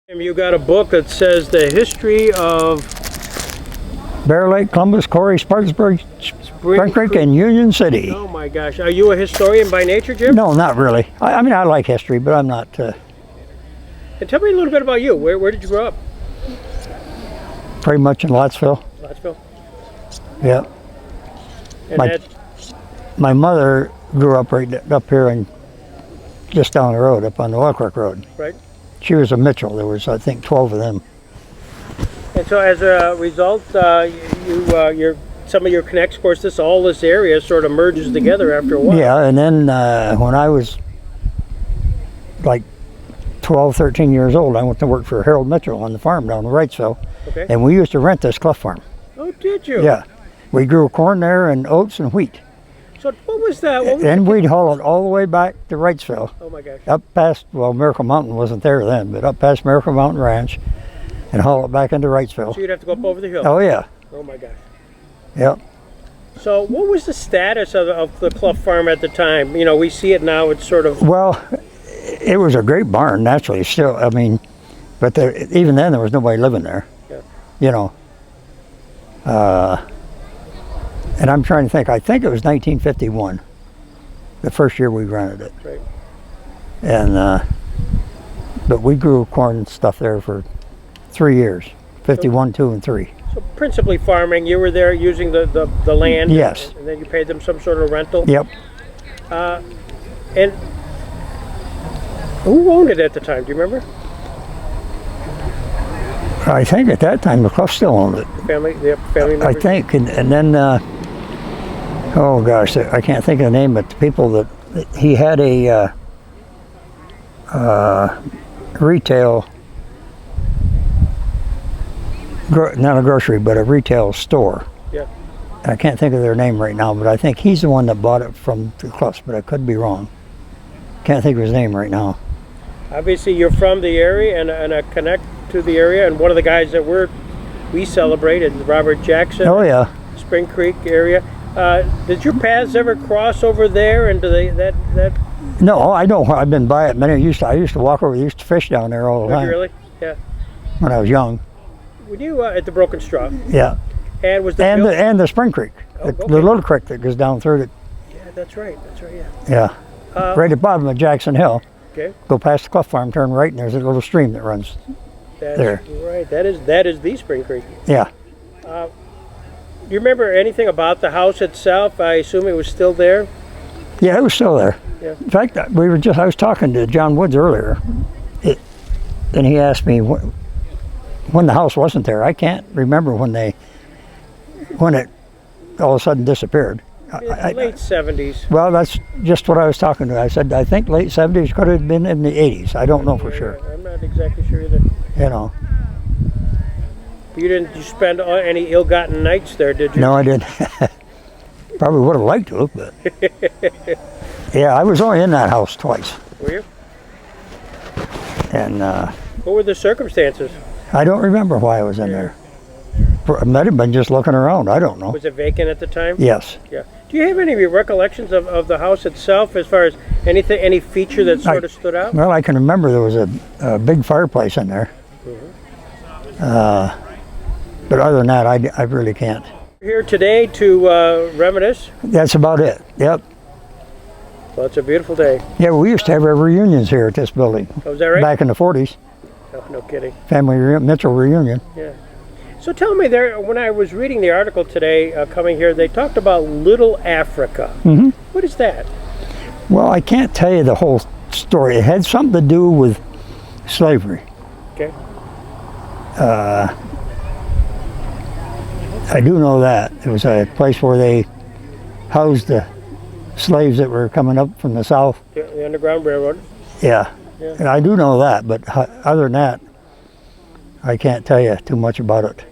You got a book that says the history of Bear Lake, Columbus, Corey, Spartanburg, Spring Creek, and Union City. Oh my gosh. Are you a historian by nature, Jim? No, not really. I mean, I like history, but I'm not. And tell me a little bit about you. Where did you grow up? Pretty much in Lottsville. Lottsville? Yeah. And My mother grew up right up here and just down the road, up on the Oil Creek Road. Right. She was a Mitchell. There was, I think, 12 of them. And so as a result, some of your connects, of course, all this area sort of merges together after a while. Yeah, and then when I was like 12, 13 years old, I went to work for Harold Mitchell on the farm down in Wrightsville. Okay. And we used to rent this Clough farm. Oh, did you? Yeah. We grew corn there and oats and wheat. So what was that? And we'd haul it all the way back to Wrightsville. Oh my gosh. Up past, well, Miracle Mountain wasn't there then, but up past Miracle Mountain Ranch and haul it back into Wrightsville. So you'd have to go up over the hill. Oh, yeah. Oh my gosh. Yep. So what was the status of the Clough farm at the time? You know, we see it now, it's sort of... Well, it was a great barn, naturally, still. I mean, but even then there was nobody living there. Yeah. You know. And I'm trying to think, I think it was 1951, the first year we rented it. Right. And, but we grew corn and stuff there for 3 years, 51, 2, and 3. So principally farming, you were there using the land? Yes. And then you paid them some sort of rental? Yep. And who owned it at the time, do you remember? I think at that time the Clough still owned it. The family members? I think, and then, oh gosh, I can't think of the name, but the people that, he had a retail, not a grocery, but a retail store. Yeah. I can't think of their name right now, but I think he's the one that bought it from the Cloughs, but I could be wrong. Can't think of his name right now. Obviously, you're from the area and a connect to the area, and one of the guys that we celebrated, Robert Jackson. Oh yeah. Spring Creek area. Did your paths ever cross over there into that? No, I don't. I've been by it many. I used to walk over. Used to fish down there all the time. Really? Yeah. When I was young. When you at the Broken Straw? Yeah. And was the Spring Creek, the little creek that goes down through it. Yeah, that's right. Yeah. Yeah. Right at the bottom of Jackson Hill. Okay. Go past the Clough farm, turn right, and there's a little stream that runs there. Right. That is the Spring Creek. Yeah. Do you remember anything about the house itself? I assume it was still there. Yeah, it was still there. Yeah. In fact, I was talking to John Woods earlier, and he asked me when the house wasn't there. I can't remember when it all of a sudden disappeared. Late 70s. Well, that's just what I was talking to. I said, I think late 70s, could have been in the 80s. I don't know for sure. I'm not exactly sure either. You know. You spend any ill-gotten nights there, did you? No, I didn't. Probably would have liked to, but yeah, I was only in that house twice. Were you? And what were the circumstances? I don't remember why I was in there. I might have been just looking around. I don't know. Was it vacant at the time? Yes. Yeah. Do you have any recollections of the house itself, as far as any feature that sort of stood out? Well, I can remember there was a big fireplace in there. Mm-hmm. But other than that, I really can't. We're here today to reminisce. That's about it. Yep. Well, it's a beautiful day. Yeah, we used to have our reunions here at this building. Oh, is that right? Back in the 40s. Oh, no kidding. Mitchell reunion. Yeah. So tell me, when I was reading the article today, coming here, they talked about Little Africa. Mm-hmm. What is that? Well, I can't tell you the whole story. It had something to do with slavery. Okay. I do know that. It was a place where they housed the slaves that were coming up from the south. Yeah, the Underground Railroad. Yeah. And I do know that, but other than that, I can't tell you too much about it.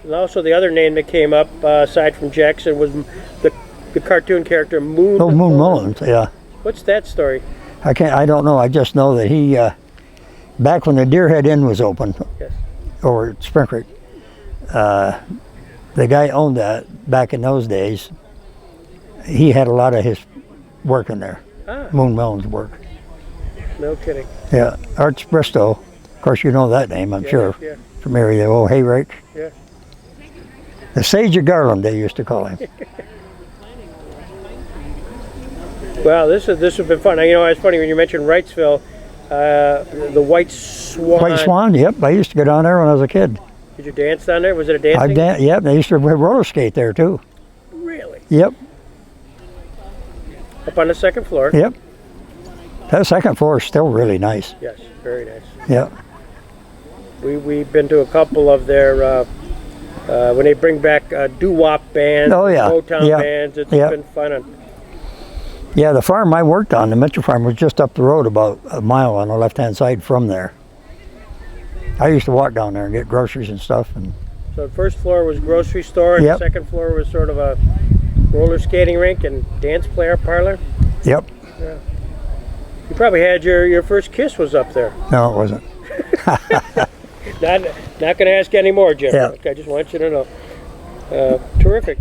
And also the other name that came up, aside from Jackson, was the cartoon character Moon. Oh, Moon Mullins, yeah. What's that story? I don't know. I just know that he, back when the Deerhead Inn was open, Yes. over at Spring Creek, the guy owned that back in those days. He had a lot of his work in there. Moon Mullins' work. No kidding. Yeah, Arch Bristow Of course, you know that name, I'm sure, Yeah. from area, the old hay rake. Yeah. The Sage of Garland, they used to call him. Well, this has been fun. You know, it's funny when you mentioned Wrightsville, the White Swan. White Swan, yep. I used to go down there when I was a kid. Did you dance down there? Was it a dancing? Yep, they used to roller skate there too. Really? Yep, Up on the second floor? yep. That second floor is still really nice. Yes, very nice. Yep. We've been to a couple of their when they bring back doo-wop bands, Oh, yeah. Motown Yeah. bands. It's Yeah. been fun. Yeah, the farm I worked on, the Mitchell farm, was just up the road about a mile on the left-hand side from there. I used to walk down there and get groceries and stuff. And So the first floor was grocery store, and Yep. the second floor was sort of a roller skating rink and dance player parlor. yep. You probably had your first kiss was up there. No, it wasn't. Not going to ask any more, Jim. Yeah. I just want you to know. Terrific.